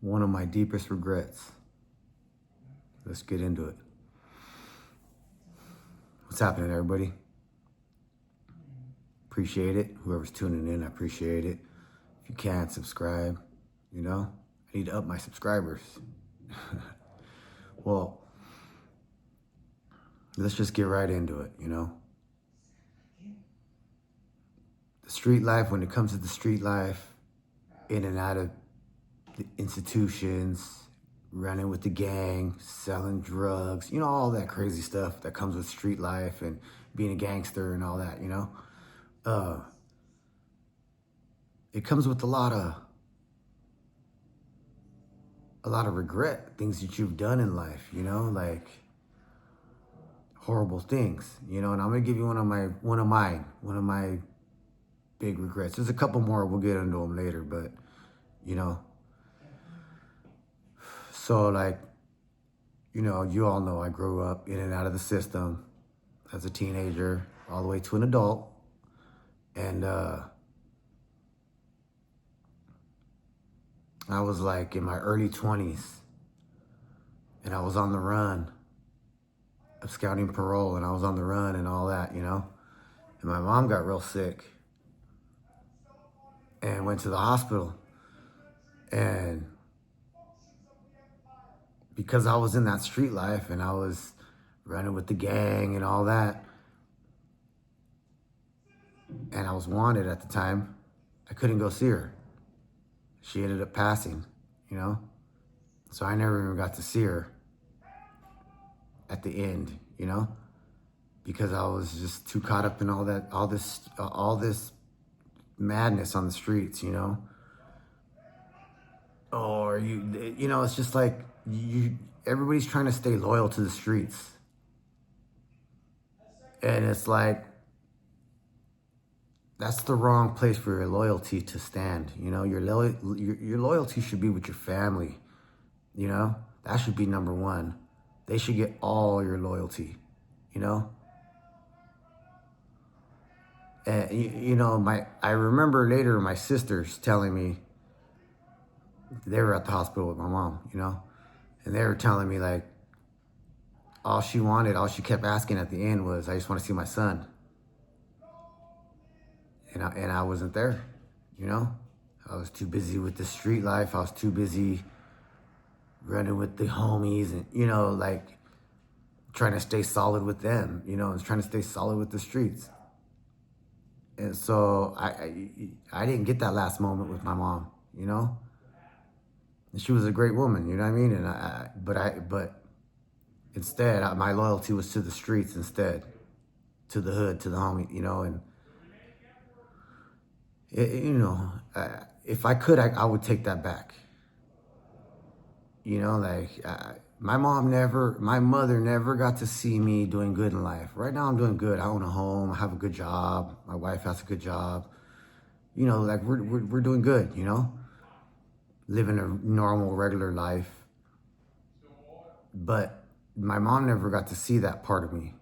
one of my deepest regrets. Let's get into it. What's happening, everybody? Appreciate it. Whoever's tuning in, I appreciate it. If you can't subscribe, I need to up my subscribers. Well, let's just get right into it, The street life, when it comes to the street life, in and out of the institutions, running with the gang, selling drugs, all that crazy stuff that comes with street life and being a gangster and all that, it comes with a lot of regret, things that you've done in life, like horrible things, and I'm gonna give you one of my big regrets. There's a couple more, we'll get into them later, but so like, you all know I grew up in and out of the system as a teenager, all the way to an adult. And I was like in my early 20s, and I was on the run of scouting parole, and I was on the run and all that, And my mom got real sick and went to the hospital. And because I was in that street life and I was running with the gang and all that, and I was wanted at the time, I couldn't go see her. She ended up passing, So I never even got to see her at the end, because I was just too caught up in all this madness on the streets, Or it's just like everybody's trying to stay loyal to the streets. And it's like, that's the wrong place for your loyalty to stand. Your loyalty should be with your family. That should be number one. They should get all your loyalty. And I remember later my sisters telling me, they were at the hospital with my mom, and they were telling me like, all she kept asking at the end was, I just want to see my son. And I wasn't there, I was too busy with the street life. I was too busy running with the homies and, like trying to stay solid with them, and trying to stay solid with the streets. And so I didn't get that last moment with my mom, And she was a great woman, you know what I mean? And but instead, my loyalty was to the streets instead, to the hood, to the homie, and if I could, I would take that back. My mother never got to see me doing good in life. Right now I'm doing good. I own a home, I have a good job. My wife has a good job. Like we're doing good, living a normal, regular life. But my mom never got to see that part of me.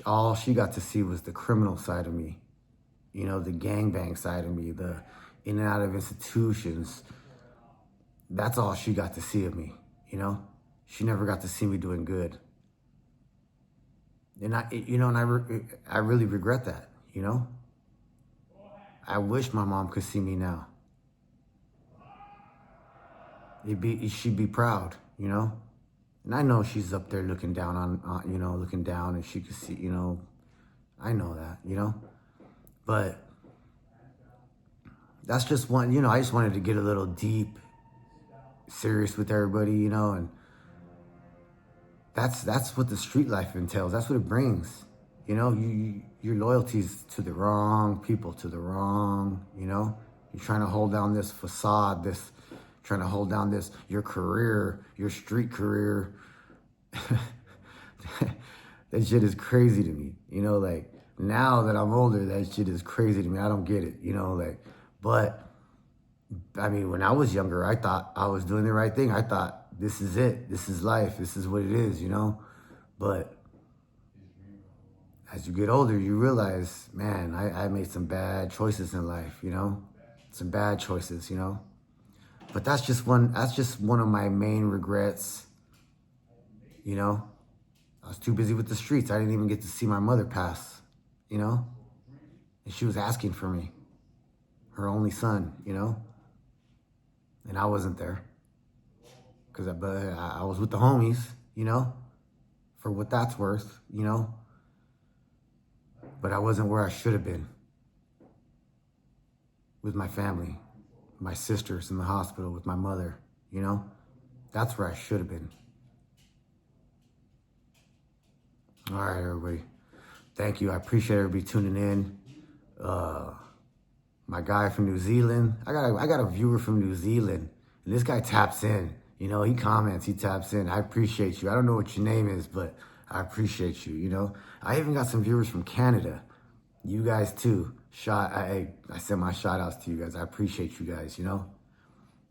All she got to see was the criminal side of me, the gangbang side of me, the in and out of institutions. That's all she got to see of me, She never got to see me doing good. And I really regret that, I wish my mom could see me now. She'd be proud, And I know she's up there looking down on looking down, and she could see, I know that, But that's just one, I just wanted to get a little deep, serious with everybody, and that's what the street life entails. That's what it brings. Your loyalties to the wrong people, to the wrong, you're trying to hold down this facade, trying to hold down your career, your street career. That shit is crazy to me, like now that I'm older, that shit is crazy to me. I don't get it, but I mean, when I was younger, I thought I was doing the right thing. I thought, this is it. This is life. This is what it is, But as you get older, you realize, man, I made some bad choices in life, Some bad choices, But that's just one of my main regrets, you know? I was too busy with the streets. I didn't even get to see my mother pass, you know? And she was asking for me, her only son, you know? And I wasn't there. Because I was with the homies, you know? For what that's worth, you know? But I wasn't where I should have been. With my family, my sisters in the hospital, with my mother, you know? That's where I should have been. All right, everybody. Thank you. I appreciate everybody tuning in. My guy from New Zealand. I got a viewer from New Zealand, and this guy taps in. You know, he comments, he taps in. I appreciate you. I don't know what your name is, but I appreciate you. You know, I even got some viewers from Canada. You guys too. I send my shout outs to you guys. I appreciate you guys. You know,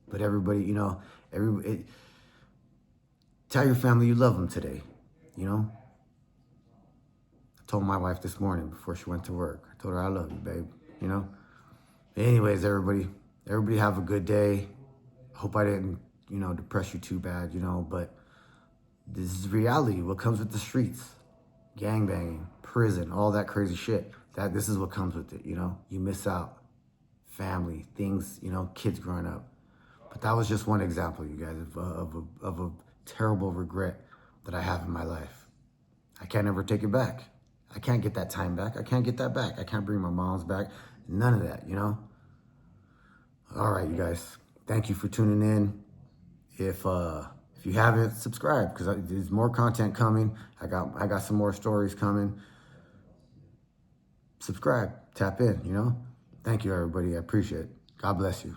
but everybody, you know, tell your family you love them today. You know. I told my wife this morning before she went to work. I told her I love you, babe. You know. Anyways, everybody have a good day. Hope I didn't, you know, depress you too bad, you know, but this is reality. What comes with the streets? Gangbanging, prison, all that crazy shit. This is what comes with it, you know? You miss out. Family, things, you know, kids growing up. But that was just one example, you guys, of a terrible regret that I have in my life. I can't ever take it back. I can't get that time back. I can't get that back. I can't bring my mom's back. None of that, you know? All right, you guys. Thank you for tuning in. If you haven't, subscribe, because there's more content coming. I got some more stories coming. Subscribe, tap in, you know? Thank you, everybody. I appreciate it. God bless you.